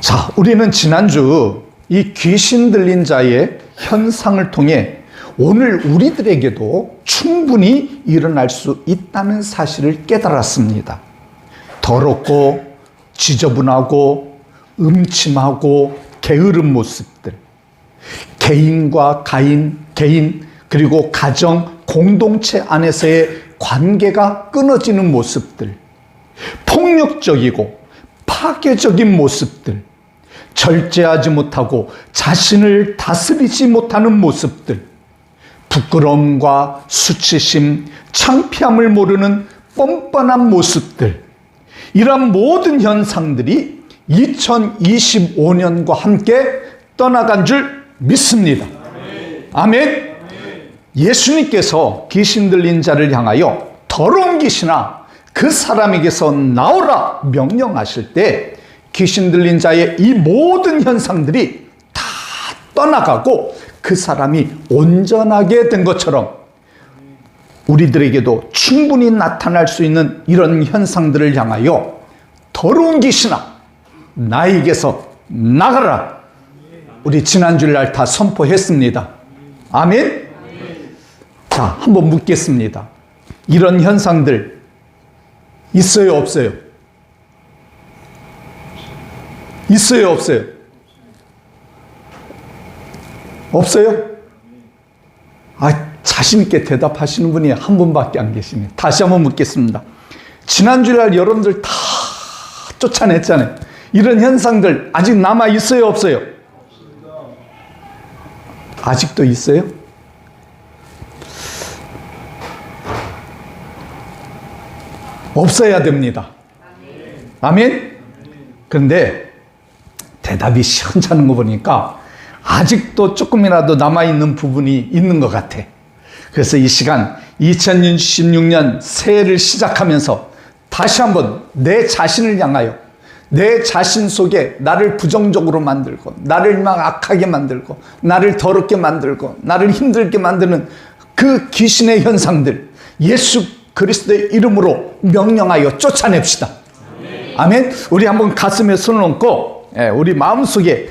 자, 우리는 지난주 이 귀신 들린 자의 현상을 통해 오늘 우리들에게도 충분히 일어날 수 있다는 사실을 깨달았습니다. 더럽고 지저분하고 음침하고 게으른 모습들, 개인과 개인 그리고 가정, 공동체 안에서의 관계가 끊어지는 모습들, 폭력적이고 파괴적인 모습들, 절제하지 못하고 자신을 다스리지 못하는 모습들, 부끄러움과 수치심, 창피함을 모르는 뻔뻔한 모습들, 이러한 모든 현상들이 2025년과 함께 떠나간 줄 믿습니다. 아멘. 예수님께서 귀신 들린 자를 향하여 더러운 귀신아 그 사람에게서 나오라 명령하실 때 귀신 들린 자의 이 모든 현상들이 다 떠나가고 그 사람이 온전하게 된 것처럼 우리들에게도 충분히 나타날 수 있는 이런 현상들을 향하여 더러운 귀신아 나에게서 나가라. 우리 지난주일 다 선포했습니다. 아멘. 자, 한번 묻겠습니다. 이런 현상들 있어요, 없어요? 있어요, 없어요? 없어요? 자신 있게 대답하시는 분이 한 분밖에 안 계시네요. 다시 한번 묻겠습니다. 지난주일 여러분들 다 쫓아냈잖아요. 이런 현상들 아직 남아 있어요, 없어요? 아직도 있어요? 없어야 됩니다. 아멘? 그런데 대답이 시원찮은 거 보니까 아직도 조금이라도 남아있는 부분이 있는 것 같아. 그래서 이 시간 2016년 새해를 시작하면서 다시 한번 내 자신을 향하여 내 자신 속에 나를 부정적으로 만들고 나를 막 악하게 만들고 나를 더럽게 만들고 나를 힘들게 만드는 그 귀신의 현상들 예수 그리스도의 이름으로 명령하여 쫓아냅시다. 아멘. 우리 한번 가슴에 손을 얹고 우리 마음속에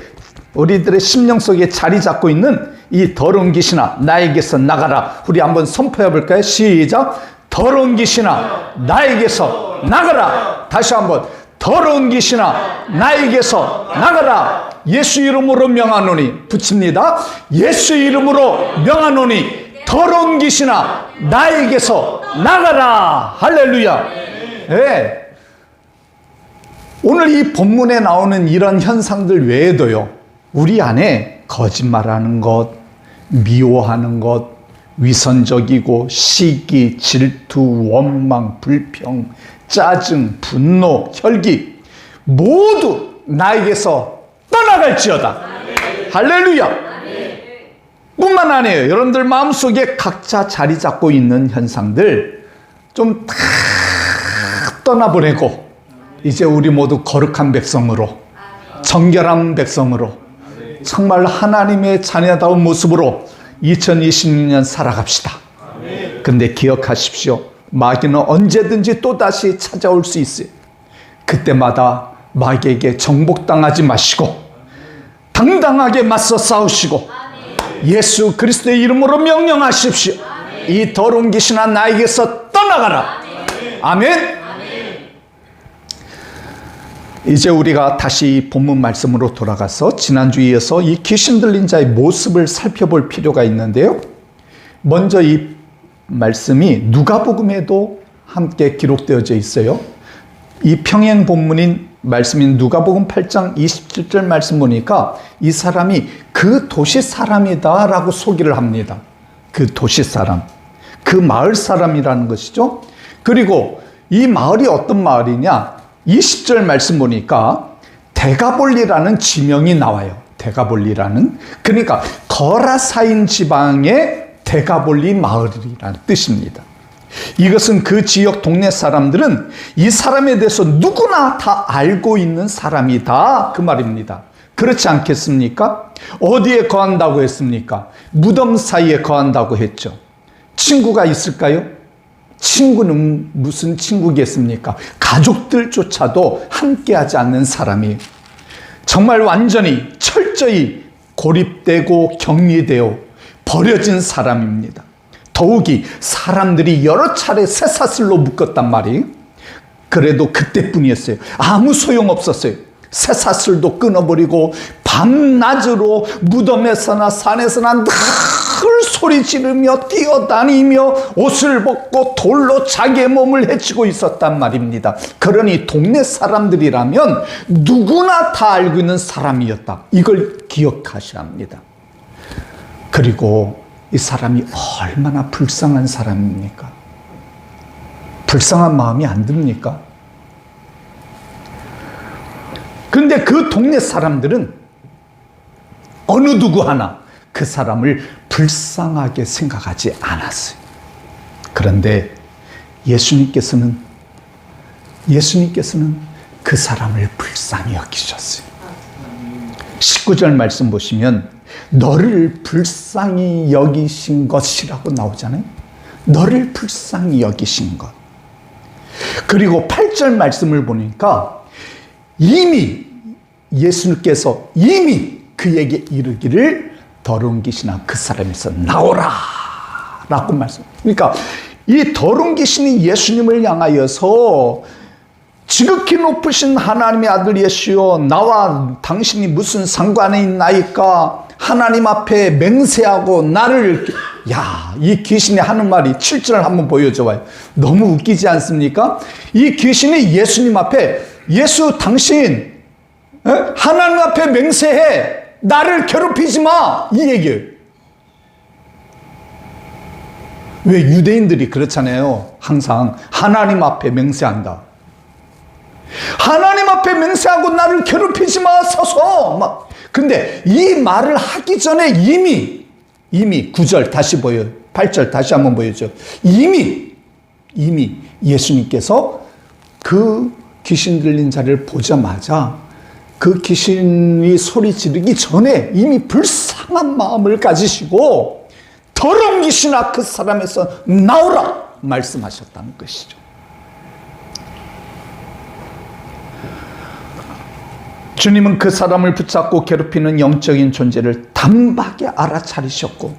우리들의 심령 속에 자리 잡고 있는 이 더러운 귀신아 나에게서 나가라. 우리 한번 선포해 볼까요? 시작. 더러운 귀신아 나에게서 나가라. 다시 한번 더러운 귀신아 나에게서 나가라. 예수 이름으로 명하노니 붙입니다. 예수 이름으로 명하노니 더러운 귀신아 나에게서 나가라. 할렐루야. 네. 오늘 이 본문에 나오는 이런 현상들 외에도요 우리 안에 거짓말하는 것, 미워하는 것, 위선적이고 시기, 질투, 원망, 불평, 짜증, 분노, 혈기 모두 나에게서 떠나갈지어다. 할렐루야. 뿐만 아니에요. 여러분들 마음속에 각자 자리 잡고 있는 현상들 좀 다 떠나보내고 이제 우리 모두 거룩한 백성으로 정결한 백성으로 정말 하나님의 자녀다운 모습으로 2026년 살아갑시다. 근데 기억하십시오. 마귀는 언제든지 또다시 찾아올 수 있어요. 그때마다 마귀에게 정복당하지 마시고 당당하게 맞서 싸우시고 예수 그리스도의 이름으로 명령하십시오. 이 더러운 귀신아 나에게서 떠나가라. 아멘. 이제 우리가 다시 본문 말씀으로 돌아가서 지난주에 이어서 이 귀신 들린 자의 모습을 살펴볼 필요가 있는데요. 먼저 이 말씀이 누가복음에도 함께 기록되어져 있어요. 이 평행 본문인 말씀인 누가복음 8장 27절 말씀 보니까 이 사람이 그 도시 사람이다 라고 소개를 합니다. 그 도시 사람, 그 마을 사람이라는 것이죠. 그리고 이 마을이 어떤 마을이냐, 20절 말씀 보니까 데가볼리라는 지명이 나와요. 데가볼리라는, 그러니까 거라사인 지방의 데가볼리 마을이라는 뜻입니다. 이것은 그 지역 동네 사람들은 이 사람에 대해서 누구나 다 알고 있는 사람이다 그 말입니다. 그렇지 않겠습니까? 어디에 거한다고 했습니까? 무덤 사이에 거한다고 했죠. 친구가 있을까요? 친구는 무슨 친구겠습니까? 가족들조차도 함께하지 않는 사람이에요. 정말 완전히 철저히 고립되고 격리되어 버려진 사람입니다. 더욱이 사람들이 여러 차례 쇠사슬로 묶었단 말이에요. 그래도 그때뿐이었어요. 아무 소용없었어요. 쇠사슬도 끊어버리고 밤낮으로 무덤에서나 산에서나 늘 소리 지르며 뛰어다니며 옷을 벗고 돌로 자기의 몸을 해치고 있었단 말입니다. 그러니 동네 사람들이라면 누구나 다 알고 있는 사람이었다. 이걸 기억하셔야 합니다. 그리고 이 사람이 얼마나 불쌍한 사람입니까? 불쌍한 마음이 안 듭니까? 근데 그 동네 사람들은 어느 누구 하나 그 사람을 불쌍하게 생각하지 않았어요. 그런데 예수님께서는 그 사람을 불쌍히 여기셨어요. 19절 말씀 보시면 너를 불쌍히 여기신 것이라고 나오잖아요. 너를 불쌍히 여기신 것. 그리고 8절 말씀을 보니까 이미 예수님께서 이미 그에게 이르기를 더러운 귀신아 그 사람에서 나오라 라고 말씀. 그러니까 이 더러운 귀신이 예수님을 향하여서 지극히 높으신 하나님의 아들 예수여 나와 당신이 무슨 상관이 있나이까 하나님 앞에 맹세하고 나를 이 귀신이 하는 말이 7절을 한번 보여줘봐요. 너무 웃기지 않습니까? 이 귀신이 예수님 앞에 예수 당신 하나님 앞에 맹세해 나를 괴롭히지 마 이 얘기예요. 왜 유대인들이 그렇잖아요. 항상 하나님 앞에 맹세한다. 하나님 앞에 맹세하고 나를 괴롭히지 마 서서 막. 근데 이 말을 하기 전에 이미 9절 다시 보여 8절 다시 한번 보여줘. 이미 예수님께서 그 귀신 들린 자를 보자마자 그 귀신이 소리 지르기 전에 이미 불쌍한 마음을 가지시고 더러운 귀신아 그 사람에서 나오라 말씀하셨다는 것이죠. 주님은 그 사람을 붙잡고 괴롭히는 영적인 존재를 단박에 알아차리셨고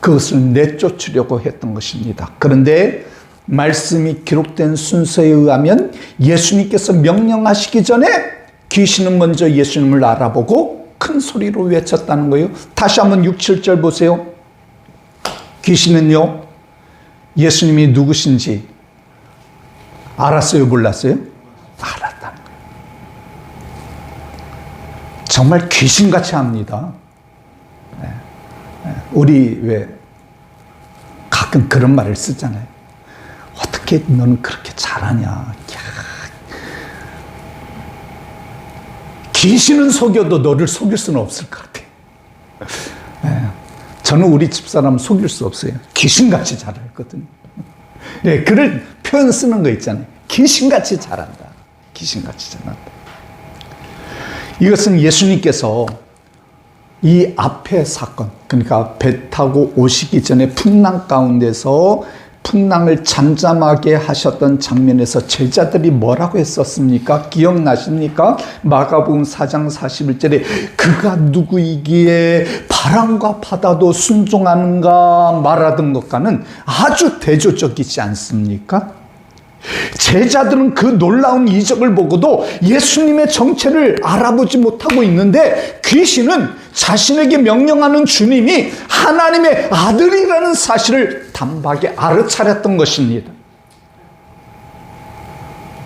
그것을 내쫓으려고 했던 것입니다. 그런데 말씀이 기록된 순서에 의하면 예수님께서 명령하시기 전에 귀신은 먼저 예수님을 알아보고 큰 소리로 외쳤다는 거예요. 다시 한번 6, 7절 보세요. 귀신은요 예수님이 누구신지 알았어요? 몰랐어요? 알았다는 거예요. 정말 귀신같이 합니다. 우리 왜 가끔 그런 말을 쓰잖아요. 어떻게 너는 그렇게 잘하냐. 귀신은 속여도 너를 속일 수는 없을 것 같아요. 저는 우리 집사람 속일 수 없어요. 귀신같이 잘하거든요. 그런 표현 쓰는 거 있잖아요. 귀신같이 잘한다. 귀신같이 잘한다. 이것은 예수님께서 이 앞의 사건, 그러니까 배 타고 오시기 전에 풍랑 가운데서 풍랑을 잠잠하게 하셨던 장면에서 제자들이 뭐라고 했었습니까? 기억나십니까? 마가복음 4장 41절에 그가 누구이기에 바람과 바다도 순종하는가 말하던 것과는 아주 대조적이지 않습니까? 제자들은 그 놀라운 이적을 보고도 예수님의 정체를 알아보지 못하고 있는데 귀신은 자신에게 명령하는 주님이 하나님의 아들이라는 사실을 단박에 알아차렸던 것입니다.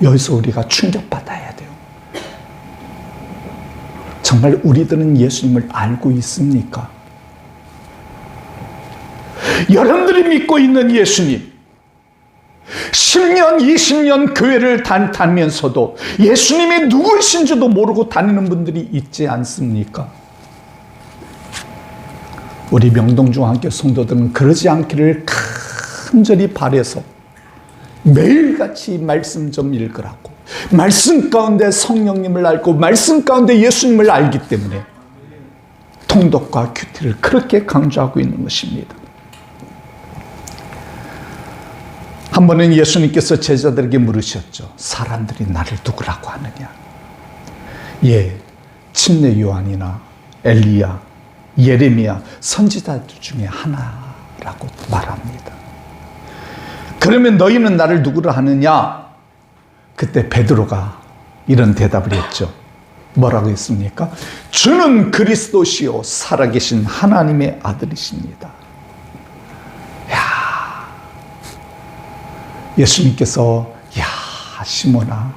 여기서 우리가 충격받아야 돼요. 정말 우리들은 예수님을 알고 있습니까? 여러분들이 믿고 있는 예수님, 10년, 20년 교회를 다니면서도 예수님이 누구이신지도 모르고 다니는 분들이 있지 않습니까? 우리 명동중앙교 성도들은 그러지 않기를 간절히 바라서 매일같이 말씀 좀 읽으라고, 말씀 가운데 성령님을 알고 말씀 가운데 예수님을 알기 때문에 통독과 큐티를 그렇게 강조하고 있는 것입니다. 한 번은 예수님께서 제자들에게 물으셨죠. 사람들이 나를 누구라고 하느냐? 침례 요한이나 엘리야, 예레미야 선지자들 중에 하나라고 말합니다. 그러면 너희는 나를 누구로 하느냐? 그때 베드로가 이런 대답을 했죠. 뭐라고 했습니까? 주는 그리스도시요 살아계신 하나님의 아들이십니다. 야, 예수님께서 야, 시몬아,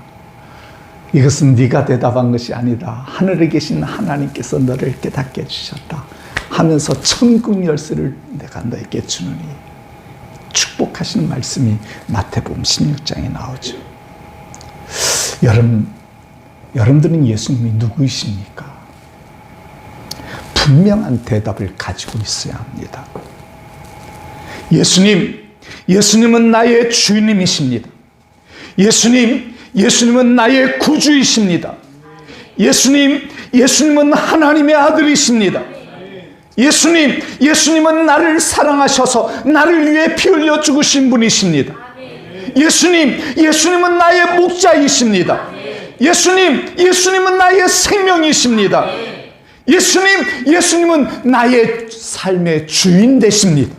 이것은 네가 대답한 것이 아니다. 하늘에 계신 하나님께서 너를 깨닫게 해주셨다 하면서 천국 열쇠를 내가 너에게 주느니 축복하시는 말씀이 마태복음 16장에 나오죠. 여러분들은 예수님이 누구이십니까? 분명한 대답을 가지고 있어야 합니다. 예수님은 나의 주님이십니다. 예수님은 나의 구주이십니다. 예수님은 하나님의 아들이십니다. 예수님은 나를 사랑하셔서 나를 위해 피 흘려 죽으신 분이십니다. 예수님은 나의 목자이십니다. 예수님은 나의 생명이십니다. 예수님은 나의 삶의 주인 되십니다.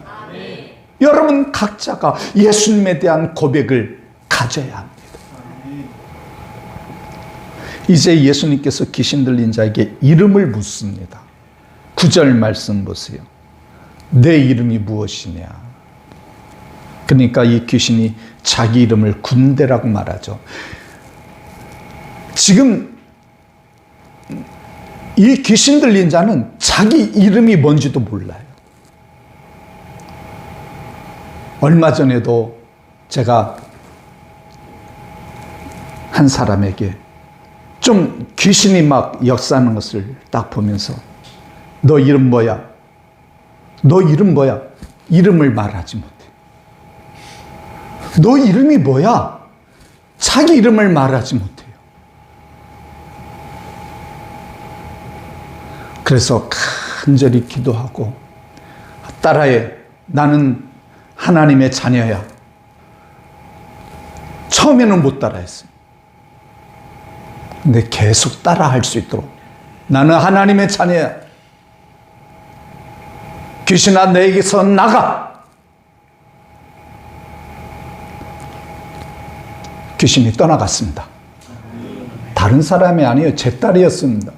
여러분 각자가 예수님에 대한 고백을 가져야 합니다. 이제 예수님께서 귀신 들린 자에게 이름을 묻습니다. 9절 말씀 보세요. 내 이름이 무엇이냐? 그러니까 이 귀신이 자기 이름을 군대라고 말하죠. 지금 이 귀신 들린 자는 자기 이름이 뭔지도 몰라요. 얼마 전에도 제가 한 사람에게 좀 귀신이 막 역사하는 것을 딱 보면서 너 이름 뭐야? 너 이름 뭐야? 이름을 말하지 못해. 너 이름이 뭐야? 자기 이름을 말하지 못해요. 그래서 간절히 기도하고 따라해. 나는 하나님의 자녀야. 처음에는 못 따라했어요. 근데 계속 따라할 수 있도록 나는 하나님의 자녀야. 귀신아 내게서 나가. 귀신이 떠나갔습니다. 다른 사람이 아니에요. 제 딸이었습니다.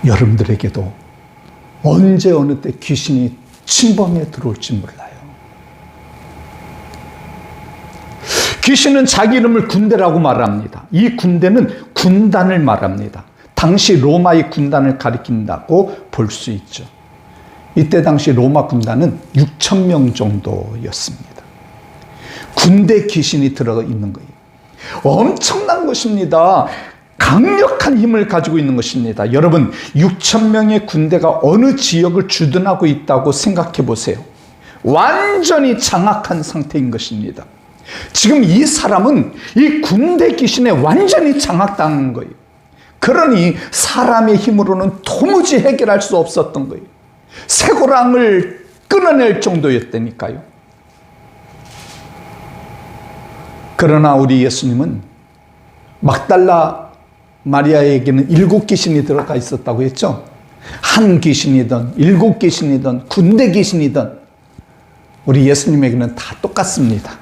여러분들에게도 언제 어느 때 귀신이 침범해 들어올지 몰라요. 귀신은 자기 이름을 군대라고 말합니다. 이 군대는 군단을 말합니다. 당시 로마의 군단을 가리킨다고 볼 수 있죠. 이때 당시 로마 군단은 6,000명 정도였습니다. 군대 귀신이 들어가 있는 거예요. 엄청난 것입니다. 강력한 힘을 가지고 있는 것입니다. 여러분, 6,000명의 군대가 어느 지역을 주둔하고 있다고 생각해 보세요. 완전히 장악한 상태인 것입니다. 지금 이 사람은 이 군대 귀신에 완전히 장악당한 거예요. 그러니 사람의 힘으로는 도무지 해결할 수 없었던 거예요. 쇠고랑을 끊어낼 정도였다니까요. 그러나 우리 예수님은 막달라 마리아에게는 7 귀신이 들어가 있었다고 했죠. 한 귀신이든 7 귀신이든 군대 귀신이든 우리 예수님에게는 다 똑같습니다.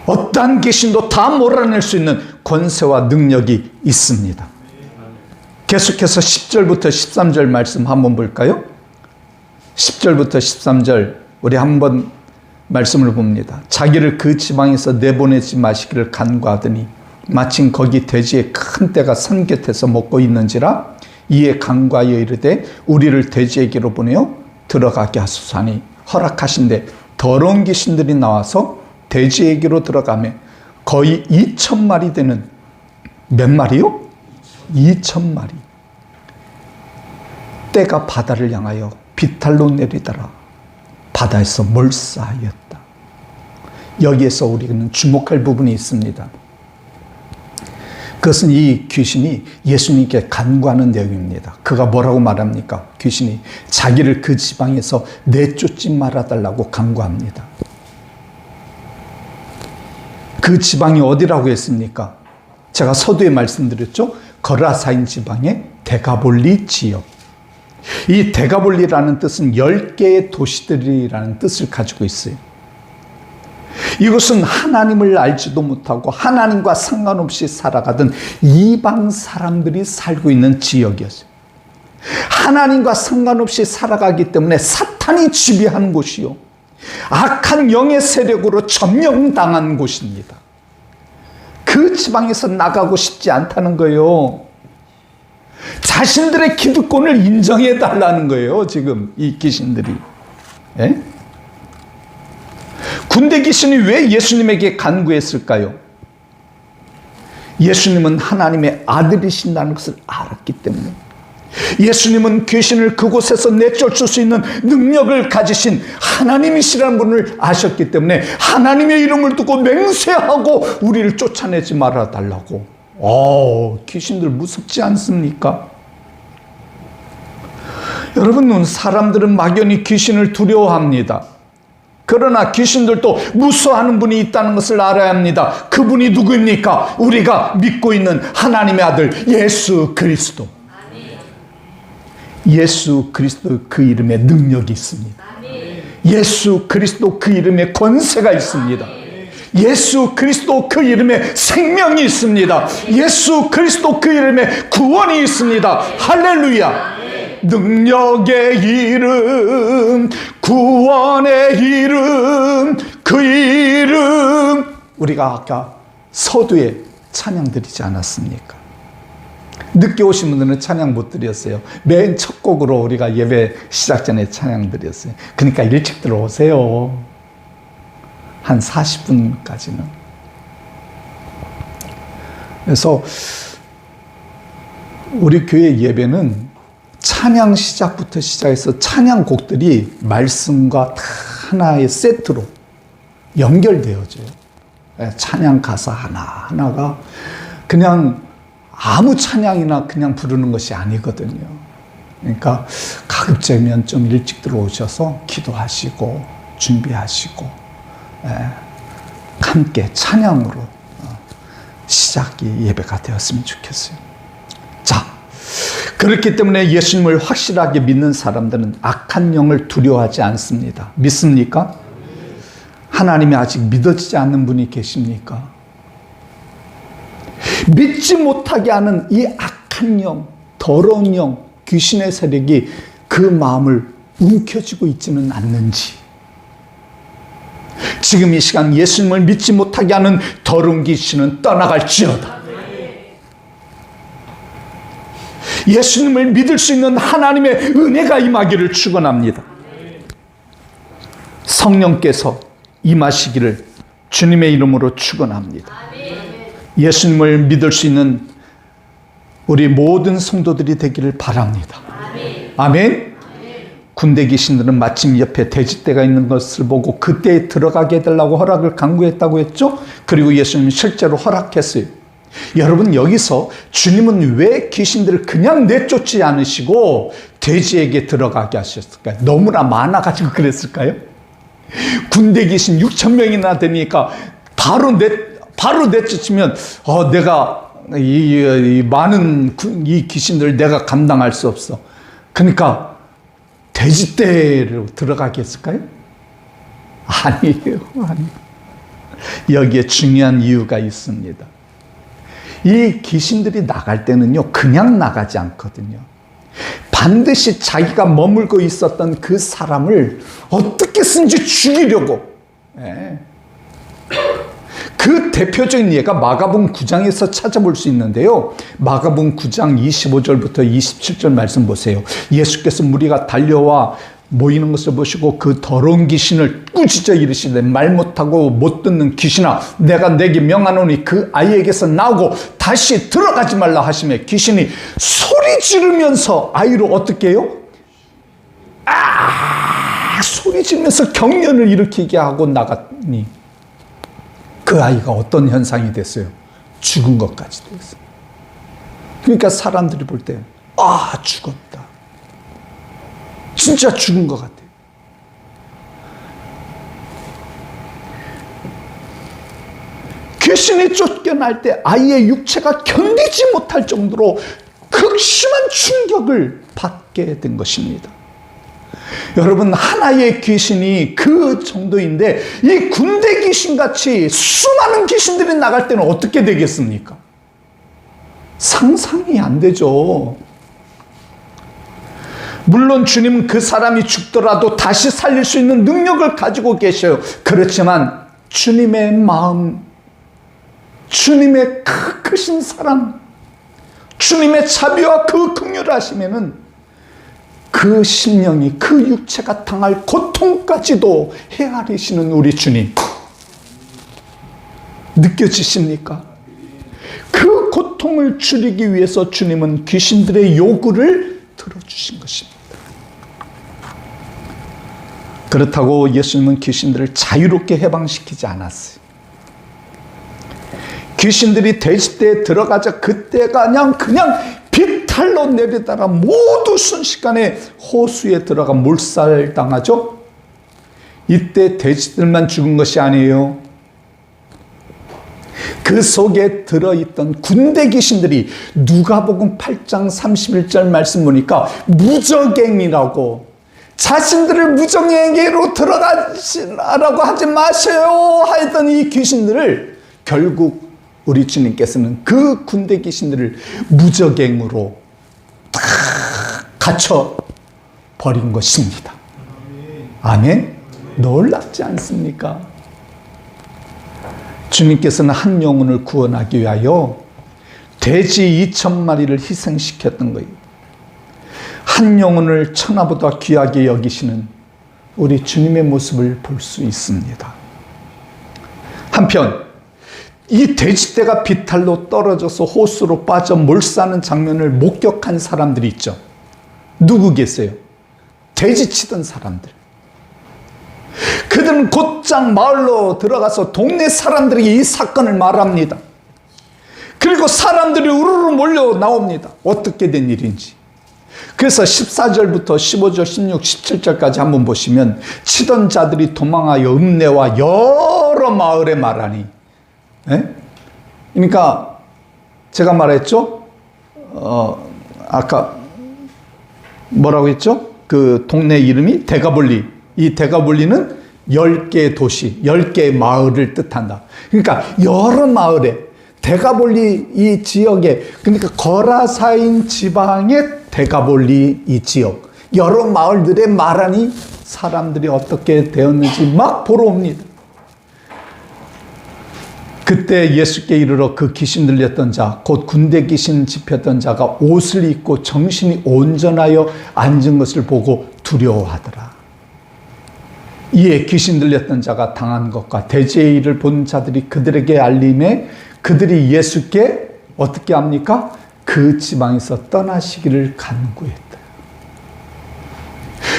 어떠한 귀신도 다 몰아낼 수 있는 권세와 능력이 있습니다. 계속해서 10절부터 13절 말씀 한번 볼까요? 10절부터 13절 우리 한번 말씀을 봅니다. 자기를 그 지방에서 내보내지 마시기를 간구하더니 마침 거기 돼지의 큰 떼가 산 곁에서 먹고 있는지라 이에 간구하여 이르되 우리를 돼지에게로 보내어 들어가게 하소서 하니 허락하신대 더러운 귀신들이 나와서 돼지에게로 들어가며 거의 2,000마리 되는 몇 마리요? 2,000마리. 떼가 바다를 향하여 비탈로 내리더라. 바다에서 몰사하였다. 여기에서 우리는 주목할 부분이 있습니다. 그것은 이 귀신이 예수님께 간구하는 내용입니다. 그가 뭐라고 말합니까? 귀신이 자기를 그 지방에서 내쫓지 말아달라고 간구합니다. 그 지방이 어디라고 했습니까? 제가 서두에 말씀드렸죠? 거라사인 지방의 데가볼리 지역. 이 데가볼리라는 뜻은 10개의 도시들이라는 뜻을 가지고 있어요. 이것은 하나님을 알지도 못하고 하나님과 상관없이 살아가던 이방 사람들이 살고 있는 지역이었어요. 하나님과 상관없이 살아가기 때문에 사탄이 지배한 곳이요, 악한 영의 세력으로 점령당한 곳입니다. 그 지방에서 나가고 싶지 않다는 거예요. 자신들의 기득권을 인정해 달라는 거예요, 지금 이 귀신들이. 예? 군대 귀신이 왜 예수님에게 간구했을까요? 예수님은 하나님의 아들이신다는 것을 알았기 때문에, 예수님은 귀신을 그곳에서 내쫓을 수 있는 능력을 가지신 하나님이시라는 분을 아셨기 때문에 하나님의 이름을 두고 맹세하고 우리를 쫓아내지 말아달라고. 귀신들 무섭지 않습니까? 여러분, 사람들은 막연히 귀신을 두려워합니다. 그러나 귀신들도 무서워하는 분이 있다는 것을 알아야 합니다. 그분이 누구입니까? 우리가 믿고 있는 하나님의 아들 예수 그리스도. 예수 그리스도 그 이름에 능력이 있습니다. 예수 그리스도 그 이름에 권세가 있습니다. 예수 그리스도 그 이름에 생명이 있습니다. 예수 그리스도 그 이름에 구원이 있습니다. 할렐루야. 능력의 이름, 구원의 이름, 그 이름. 우리가 아까 서두에 찬양 드리지 않았습니까? 늦게 오신 분들은 찬양 못 드렸어요. 맨 첫 곡으로 우리가 예배 시작 전에 찬양 드렸어요. 그러니까 일찍 들어오세요. 한 40분까지는. 그래서 우리 교회 예배는 찬양 시작부터 시작해서 찬양곡들이 말씀과 다 하나의 세트로 연결되어져요. 찬양 가사 하나하나가 그냥 아무 찬양이나 그냥 부르는 것이 아니거든요. 그러니까 가급적이면 좀 일찍 들어오셔서 기도하시고 준비하시고 함께 찬양으로 시작이 예배가 되었으면 좋겠어요. 자, 그렇기 때문에 예수님을 확실하게 믿는 사람들은 악한 영을 두려워하지 않습니다. 믿습니까? 하나님이 아직 믿어지지 않는 분이 계십니까? 믿지 못하게 하는 이 악한 영, 더러운 영, 귀신의 세력이 그 마음을 움켜쥐고 있지는 않는지, 지금 이 시간 예수님을 믿지 못하게 하는 더러운 귀신은 떠나갈지어다. 예수님을 믿을 수 있는 하나님의 은혜가 임하기를 축원합니다. 성령께서 임하시기를 주님의 이름으로 축원합니다. 예수님을 믿을 수 있는 우리 모든 성도들이 되기를 바랍니다. 아멘. 군대 귀신들은 마침 옆에 돼지떼가 있는 것을 보고 그때에 들어가게 해달라고 허락을 강구했다고 했죠. 그리고 예수님은 실제로 허락했어요. 여러분, 여기서 주님은 왜 귀신들을 그냥 내쫓지 않으시고 돼지에게 들어가게 하셨을까요? 너무나 많아가지고 그랬을까요? 군대 귀신 6,000명이나 되니까 바로 내쫓으면 내가 이 많은 이 귀신들 내가 감당할 수 없어. 그러니까 돼지떼로 들어가게 했을까요? 아니에요. 여기에 중요한 이유가 있습니다. 이 귀신들이 나갈 때는요, 그냥 나가지 않거든요. 반드시 자기가 머물고 있었던 그 사람을 어떻게 쓴지 죽이려고. 그 대표적인 예가 마가복음 9장에서 찾아볼 수 있는데요. 마가복음 9장 25절부터 27절 말씀 보세요. 예수께서 무리가 달려와 모이는 것을 보시고 그 더러운 귀신을 꾸짖어 이르시되, 말 못하고 못 듣는 귀신아, 내가 내게 명하노니 그 아이에게서 나오고 다시 들어가지 말라 하시매, 귀신이 소리 지르면서 아이로 어떻게 해요? 소리 지르면서 경련을 일으키게 하고 나갔니, 그 아이가 어떤 현상이 됐어요? 죽은 것까지 됐어요. 그러니까 사람들이 볼 때, 아, 죽었다. 진짜 죽은 것 같아. 귀신이 쫓겨날 때 아이의 육체가 견디지 못할 정도로 극심한 충격을 받게 된 것입니다. 여러분, 하나의 귀신이 그 정도인데 이 군대 귀신같이 수많은 귀신들이 나갈 때는 어떻게 되겠습니까? 상상이 안 되죠. 물론 주님은 그 사람이 죽더라도 다시 살릴 수 있는 능력을 가지고 계셔요. 그렇지만 주님의 마음, 주님의 그 크신 사랑, 주님의 자비와 그 긍휼을 하시면은 그 심령이, 그 육체가 당할 고통까지도 헤아리시는 우리 주님, 느껴지십니까? 그 고통을 줄이기 위해서 주님은 귀신들의 요구를 들어주신 것입니다. 그렇다고 예수님은 귀신들을 자유롭게 해방시키지 않았어요. 귀신들이 돼지떼에 들어가자 그때가 그냥 비탈로 내리다가 모두 순식간에 호수에 들어가 몰살당하죠. 이때 돼지들만 죽은 것이 아니에요. 그 속에 들어있던 군대 귀신들이 누가복음 8장 31절 말씀 보니까 무적행이라고, 자신들을 무적행에로 들어가시라고 하지 마세요 하였던 이 귀신들을 결국 우리 주님께서는 그 군대 귀신들을 무적행으로 다 갇혀 버린 것입니다. 아멘. 놀랍지 않습니까? 주님께서는 한 영혼을 구원하기 위하여 돼지 2,000마리를 희생시켰던 거예요. 한 영혼을 천하보다 귀하게 여기시는 우리 주님의 모습을 볼 수 있습니다. 한편 이 돼지떼가 비탈로 떨어져서 호수로 빠져 몰사하는 장면을 목격한 사람들이 있죠. 누구 계세요? 돼지 치던 사람들. 그들은 곧장 마을로 들어가서 동네 사람들에게 이 사건을 말합니다. 그리고 사람들이 우르르 몰려 나옵니다. 어떻게 된 일인지. 그래서 14절부터 15절, 16, 17절까지 한번 보시면 치던 자들이 도망하여 읍내와 여러 마을에 말하니, 그러니까 제가 말했죠. 아까 뭐라고 했죠? 그 동네 이름이 데가볼리. 이 데가볼리는 10개의 도시, 10개의 마을을 뜻한다. 그러니까 여러 마을에, 데가볼리 이 지역에, 그러니까 거라사인 지방의 데가볼리 이 지역, 여러 마을들에 말하니 사람들이 어떻게 되었는지 막 보러 옵니다. 그때 예수께 이르러 그 귀신 들렸던 자, 곧 군대 귀신 집혔던 자가 옷을 입고 정신이 온전하여 앉은 것을 보고 두려워하더라. 이에 귀신 들렸던 자가 당한 것과 대지의 일을 본 자들이 그들에게 알림해 그들이 예수께 어떻게 합니까? 그 지방에서 떠나시기를 간구했다.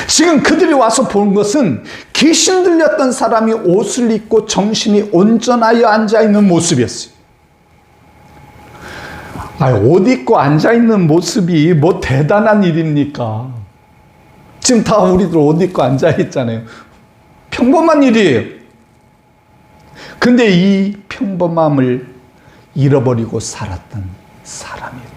지금 그들이 와서 본 것은 귀신 들렸던 사람이 옷을 입고 정신이 온전하여 앉아있는 모습이었어요. 옷 입고 앉아있는 모습이 뭐 대단한 일입니까? 지금 다 우리들 옷 입고 앉아있잖아요. 평범한 일이에요. 근데 이 평범함을 잃어버리고 살았던 사람이다.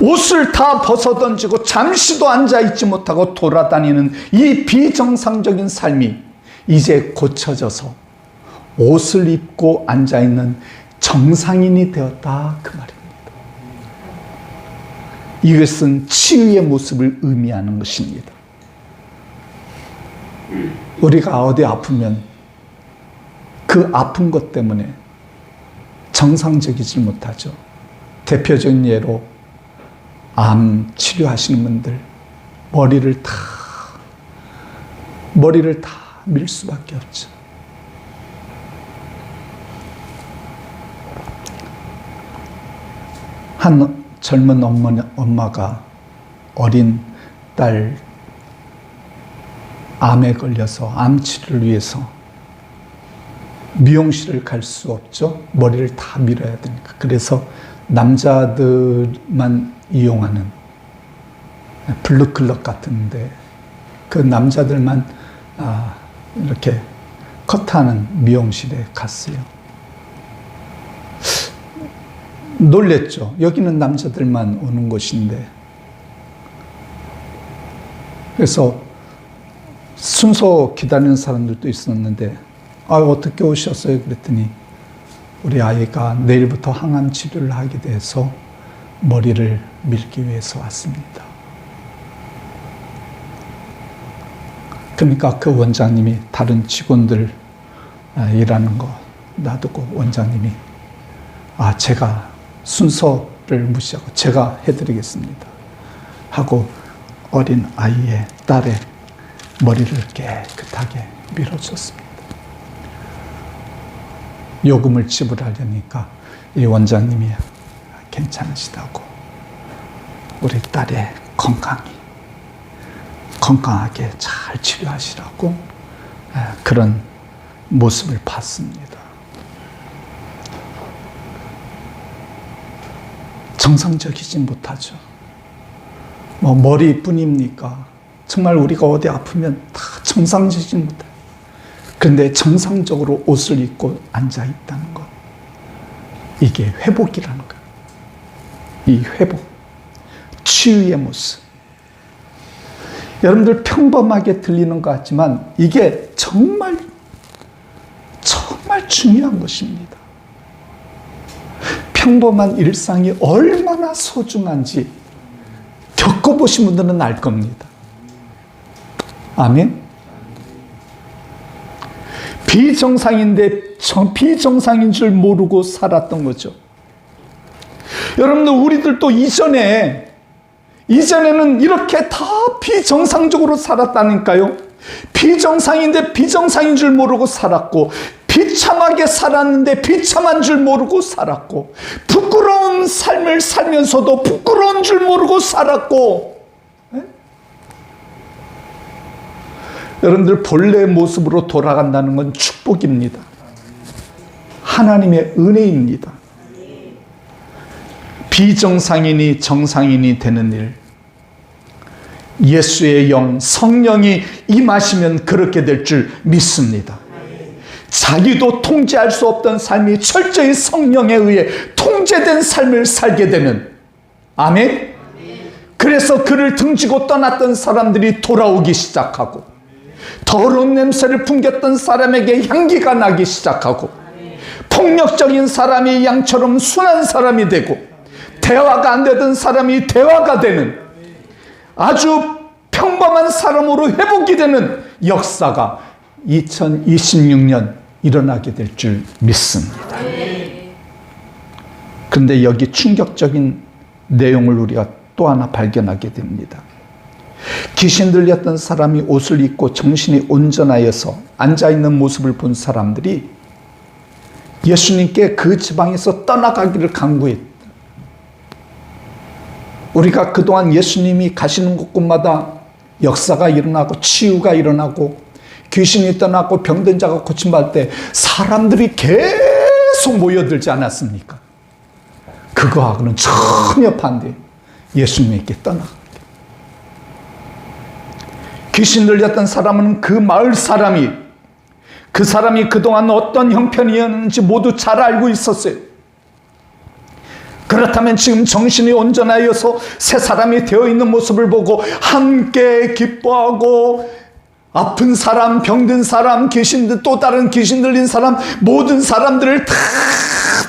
옷을 다 벗어던지고 잠시도 앉아있지 못하고 돌아다니는 이 비정상적인 삶이 이제 고쳐져서 옷을 입고 앉아있는 정상인이 되었다, 그 말입니다. 이것은 치유의 모습을 의미하는 것입니다. 우리가 어디 아프면 그 아픈 것 때문에 정상적이지 못하죠. 대표적인 예로 암 치료하시는 분들 머리를 다 밀 수밖에 없죠. 한 젊은 엄마가 어린 딸 암에 걸려서 암 치료를 위해서 미용실을 갈 수 없죠. 머리를 다 밀어야 되니까. 그래서 남자들만 이용하는 블루클럽 같은데 그 남자들만 이렇게 컷하는 미용실에 갔어요. 놀랬죠. 여기는 남자들만 오는 곳인데. 그래서 순서 기다리는 사람들도 있었는데 어떻게 오셨어요? 그랬더니 우리 아이가 내일부터 항암 치료를 하게 돼서 머리를 밀기 위해서 왔습니다. 그러니까 그 원장님이 다른 직원들 일하는 거 놔두고 원장님이 제가 순서를 무시하고 제가 해드리겠습니다 하고 어린 아이의 딸의 머리를 깨끗하게 밀어줬습니다. 요금을 지불하려니까 이 원장님이 괜찮으시다고 우리 딸의 건강하게 잘 치료하시라고 그런 모습을 봤습니다. 정상적이지 못하죠. 머리뿐입니까? 정말 우리가 어디 아프면 다 정상적이지 못해요. 그런데 정상적으로 옷을 입고 앉아있다는 것, 이게 회복이라는 거예요. 이 회복, 치유의 모습. 여러분들 평범하게 들리는 것 같지만 이게 정말 중요한 것입니다. 평범한 일상이 얼마나 소중한지 겪어보신 분들은 알 겁니다. 아멘. 비정상인 줄 모르고 살았던 거죠. 여러분들 우리들도 이전에는 이렇게 다 비정상적으로 살았다니까요. 비정상인데 비정상인 줄 모르고 살았고, 비참하게 살았는데 비참한 줄 모르고 살았고, 부끄러운 삶을 살면서도 부끄러운 줄 모르고 살았고, 여러분들 본래 모습으로 돌아간다는 건 축복입니다. 하나님의 은혜입니다. 비정상인이 정상인이 되는 일, 예수의 영, 성령이 임하시면 그렇게 될 줄 믿습니다. 자기도 통제할 수 없던 삶이 철저히 성령에 의해 통제된 삶을 살게 되면, 아멘? 그래서 그를 등지고 떠났던 사람들이 돌아오기 시작하고, 더러운 냄새를 풍겼던 사람에게 향기가 나기 시작하고, 폭력적인 사람이 양처럼 순한 사람이 되고, 대화가 안 되던 사람이 대화가 되는, 아주 평범한 사람으로 회복이 되는 역사가 2026년 일어나게 될 줄 믿습니다. 그런데 여기 충격적인 내용을 우리가 또 하나 발견하게 됩니다. 귀신 들렸던 사람이 옷을 입고 정신이 온전하여서 앉아있는 모습을 본 사람들이 예수님께 그 지방에서 떠나가기를 간구했다. 우리가 그동안 예수님이 가시는 곳곳마다 역사가 일어나고 치유가 일어나고 귀신이 떠나고 병든 자가 고침받을 때 사람들이 계속 모여들지 않았습니까? 그거하고는 전혀 반대. 예수님에게 떠나가. 귀신 들렸던 사람은 그 마을 사람이, 그 사람이 그동안 어떤 형편이었는지 모두 잘 알고 있었어요. 그렇다면 지금 정신이 온전하여서 새 사람이 되어 있는 모습을 보고 함께 기뻐하고, 아픈 사람, 병든 사람, 귀신들, 또 다른 귀신 들린 사람, 모든 사람들을 다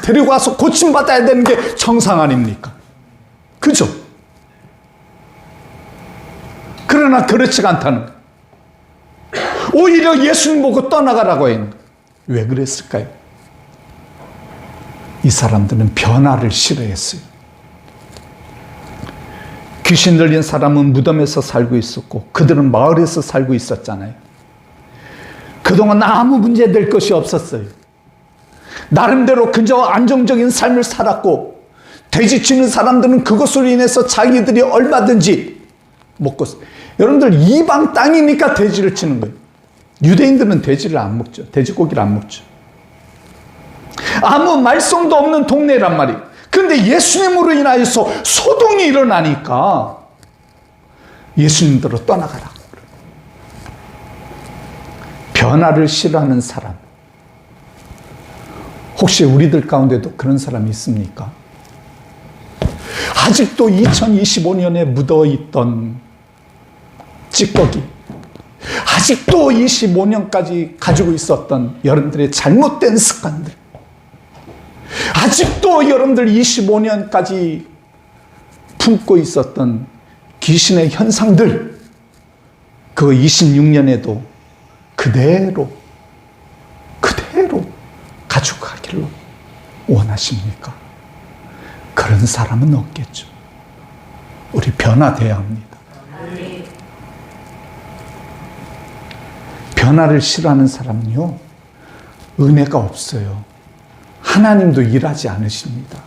데리고 와서 고침받아야 되는 게 정상 아닙니까? 그죠? 그러나 그렇지가 않다는 거예요. 오히려 예수님 보고 떠나가라고 했는 거예요. 왜 그랬을까요? 이 사람들은 변화를 싫어했어요. 귀신 들린 사람은 무덤에서 살고 있었고 그들은 마을에서 살고 있었잖아요. 그동안 아무 문제될 것이 없었어요. 나름대로 그저 안정적인 삶을 살았고, 돼지 치는 사람들은 그것으로 인해서 자기들이 얼마든지 먹고, 여러분들 이방 땅이니까 돼지를 치는 거예요. 유대인들은 돼지를 안 먹죠. 돼지고기를 안 먹죠. 아무 말썽도 없는 동네란 말이에요. 그런데 예수님으로 인하여서 소동이 일어나니까 예수님대로 떠나가라. 변화를 싫어하는 사람, 혹시 우리들 가운데도 그런 사람이 있습니까? 아직도 2025년에 묻어있던 찌꺼기, 아직도 25년까지 가지고 있었던 여러분들의 잘못된 습관들, 아직도 여러분들 25년까지 품고 있었던 귀신의 현상들, 그 26년에도 그대로 가지고 가기를 원하십니까? 그런 사람은 없겠죠. 우리 변화돼야 합니다. 변화를 싫어하는 사람은요, 은혜가 없어요. 하나님도 일하지 않으십니다.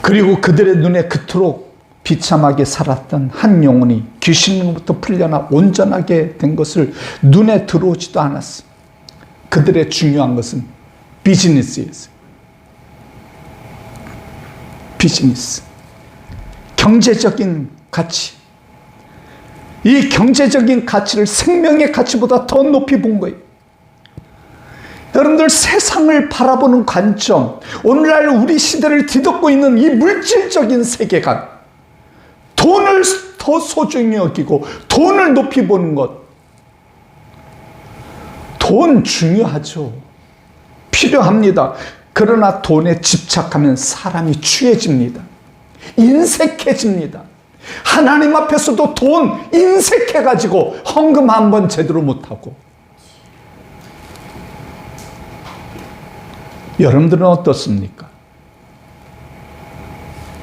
그리고 그들의 눈에 그토록 비참하게 살았던 한 영혼이 귀신으로부터 풀려나 온전하게 된 것을 눈에 들어오지도 않았어요. 그들의 중요한 것은 비즈니스였어요. 비즈니스. 경제적인 가치. 이 경제적인 가치를 생명의 가치보다 더 높이 본 거예요. 여러분들, 세상을 바라보는 관점, 오늘날 우리 시대를 뒤덮고 있는 이 물질적인 세계관, 돈을 더 소중히 여기고 돈을 높이 보는 것, 돈 중요하죠. 필요합니다. 그러나 돈에 집착하면 사람이 취해집니다. 인색해집니다. 하나님 앞에서도 돈 인색해가지고 헌금 한번 제대로 못하고. 여러분들은 어떻습니까?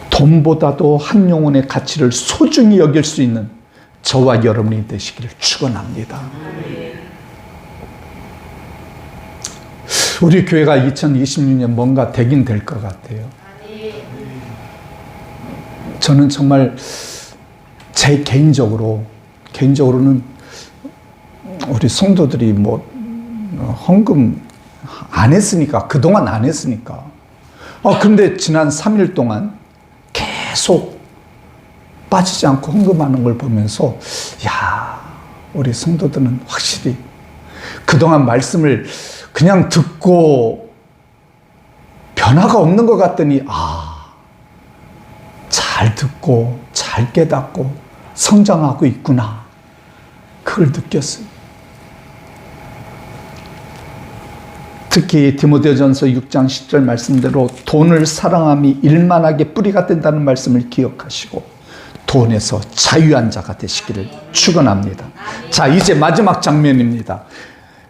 돈보다도 한 영혼의 가치를 소중히 여길 수 있는 저와 여러분이 되시기를 축원합니다. 우리 교회가 2026년 뭔가 되긴 될 것 같아요. 저는 정말 제 개인적으로는 우리 성도들이 뭐 헌금 안 했으니까, 그동안 안 했으니까. 근데 지난 3일 동안 계속 빠지지 않고 헌금하는 걸 보면서, 야, 우리 성도들은 확실히 그동안 말씀을 그냥 듣고 변화가 없는 것 같더니, 잘 듣고 잘 깨닫고 성장하고 있구나. 그걸 느꼈어요. 특히 디모데전서 6장 10절 말씀대로 돈을 사랑함이 일만하게 뿌리가 된다는 말씀을 기억하시고 돈에서 자유한 자가 되시기를 축원합니다. 자, 이제 마지막 장면입니다.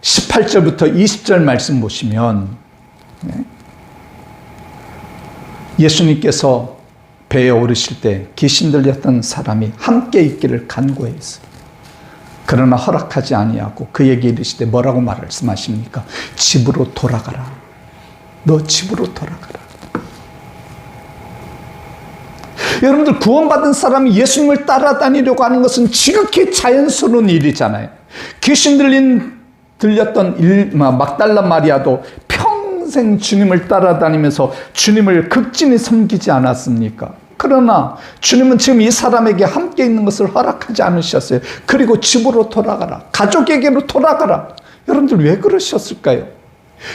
18절부터 20절 말씀 보시면 예수님께서 배에 오르실 때 귀신 들렸던 사람이 함께 있기를 간구했어요. 그러나 허락하지 아니하고 그에게 이르시되 뭐라고 말씀하십니까? 집으로 돌아가라. 너 집으로 돌아가라. 여러분들, 구원받은 사람이 예수님을 따라다니려고 하는 것은 지극히 자연스러운 일이잖아요. 귀신 들렸던 막달라 마리아도 평생 주님을 따라다니면서 주님을 극진히 섬기지 않았습니까? 그러나 주님은 지금 이 사람에게 함께 있는 것을 허락하지 않으셨어요. 그리고 집으로 돌아가라. 가족에게로 돌아가라. 여러분들, 왜 그러셨을까요?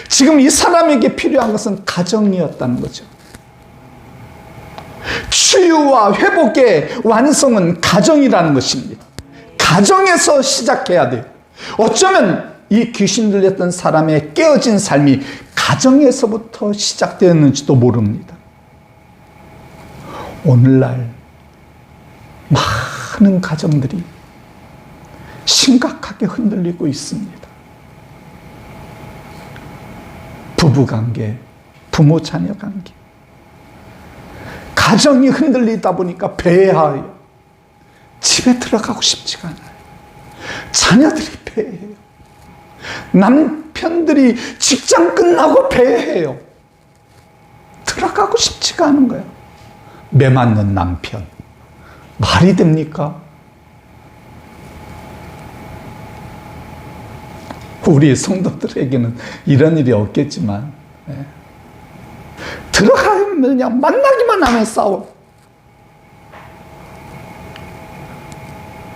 지금 이 사람에게 필요한 것은 가정이었다는 거죠. 치유와 회복의 완성은 가정이라는 것입니다. 가정에서 시작해야 돼요. 어쩌면 이 귀신 들렸던 사람의 깨어진 삶이 가정에서부터 시작되었는지도 모릅니다. 오늘날 많은 가정들이 심각하게 흔들리고 있습니다. 부부관계, 부모-자녀 관계. 가정이 흔들리다 보니까 배회해요. 집에 들어가고 싶지가 않아요. 자녀들이 배회해요. 남편들이 직장 끝나고 배회해요. 들어가고 싶지가 않은 거예요. 매 맞는 남편. 말이 됩니까? 우리 성도들에게는 이런 일이 없겠지만, 들어가면 그냥 만나기만 하면 싸워.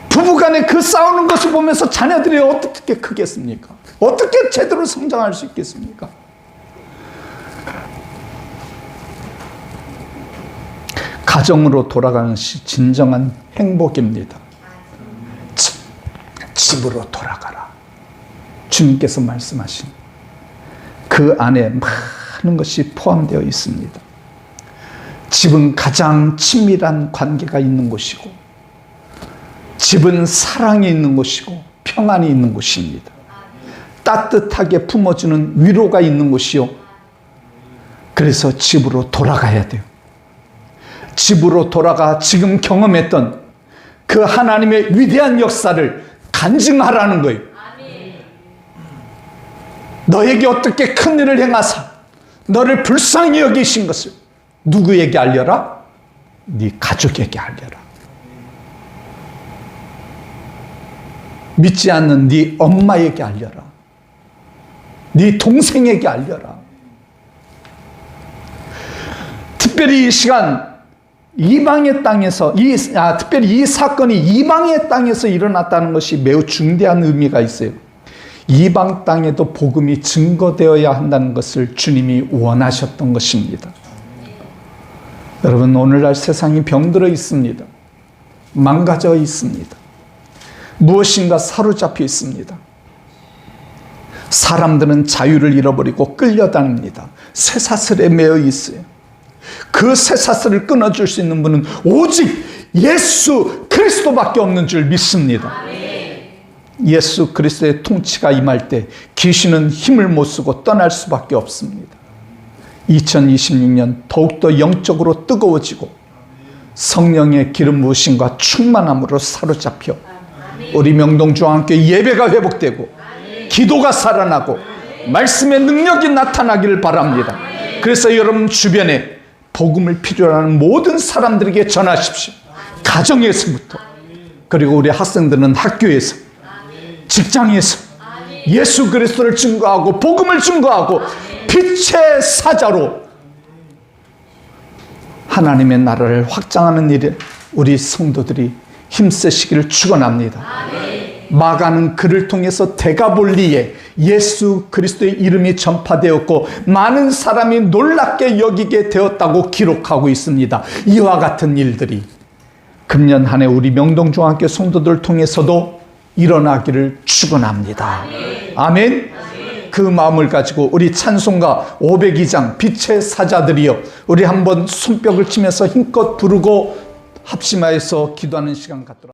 부부간에 그 싸우는 것을 보면서 자녀들이 어떻게 크겠습니까? 어떻게 제대로 성장할 수 있겠습니까? 가정으로 돌아가는 것이 진정한 행복입니다. 집으로 돌아가라. 주님께서 말씀하신 그 안에 많은 것이 포함되어 있습니다. 집은 가장 친밀한 관계가 있는 곳이고, 집은 사랑이 있는 곳이고 평안이 있는 곳입니다. 따뜻하게 품어주는 위로가 있는 곳이요. 그래서 집으로 돌아가야 돼요. 집으로 돌아가 지금 경험했던 그 하나님의 위대한 역사를 간증하라는 거예요. 너에게 어떻게 큰 일을 행하사 너를 불쌍히 여기신 것을 누구에게 알려라? 네 가족에게 알려라. 믿지 않는 네 엄마에게 알려라. 네 동생에게 알려라. 특별히 이 시간 이방의 땅에서 특별히 이 사건이 이방의 땅에서 일어났다는 것이 매우 중대한 의미가 있어요. 이방 땅에도 복음이 증거되어야 한다는 것을 주님이 원하셨던 것입니다. 여러분, 오늘날 세상이 병들어 있습니다. 망가져 있습니다. 무엇인가 사로잡혀 있습니다. 사람들은 자유를 잃어버리고 끌려다닙니다. 쇠사슬에 매여 있어요. 그 쇠사슬을 끊어줄 수 있는 분은 오직 예수 그리스도밖에 없는 줄 믿습니다. 예수 그리스도의 통치가 임할 때 귀신은 힘을 못 쓰고 떠날 수밖에 없습니다. 2026년 더욱더 영적으로 뜨거워지고 성령의 기름 부으심과 충만함으로 사로잡혀 우리 명동중앙교회 예배가 회복되고 기도가 살아나고 말씀의 능력이 나타나기를 바랍니다. 그래서 여러분 주변에 복음을 필요로 하는 모든 사람들에게 전하십시오. 가정에서부터, 그리고 우리 학생들은 학교에서, 직장에서 예수 그리스도를 증거하고 복음을 증거하고 빛의 사자로 하나님의 나라를 확장하는 일에 우리 성도들이 힘쓰시기를 축원합니다. 마가는 그를 통해서 데가볼리에 예수 그리스도의 이름이 전파되었고 많은 사람이 놀랍게 여기게 되었다고 기록하고 있습니다. 이와 같은 일들이 금년 한 해 우리 명동중앙교 성도들 통해서도 일어나기를 축원합니다. 아멘. 그 마음을 가지고 우리 찬송가 502장 빛의 사자들이여, 우리 한번 손뼉을 치면서 힘껏 부르고 합심하여서 기도하는 시간 갖도록.